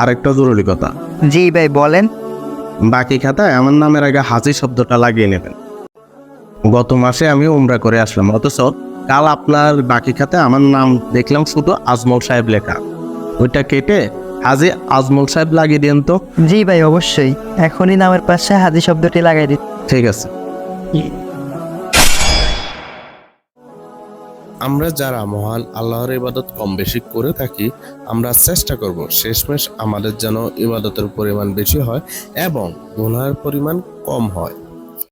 আরেকটা জরুরি কথা, জি ভাই বলেন। বাকি খাতায় আমার নামের আগে হাজি শব্দটা লাগিয়ে নেবেন। গত মাসে আমি উমরা করে আসলাম, অথচ কাল আপনার বাকি খাতায় আমার নাম দেখলাম শুধু আজমল সাহেব লেখা। ওইটা কেটে হাজি আজমল সাহেব লাগিয়ে দিন তো। জি ভাই অবশ্যই, এখনই নামের পাশে হাজি শব্দটি লাগাই দিন। ঠিক আছে। আমরা যারা মহান আল্লাহর ইবাদত কম বেশি করে থাকি, আমরা চেষ্টা করব শেষমেশ আমাদের যেন ইবাদতের পরিমাণ বেশি হয় এবং গুনাহের পরিমাণ কম হয়।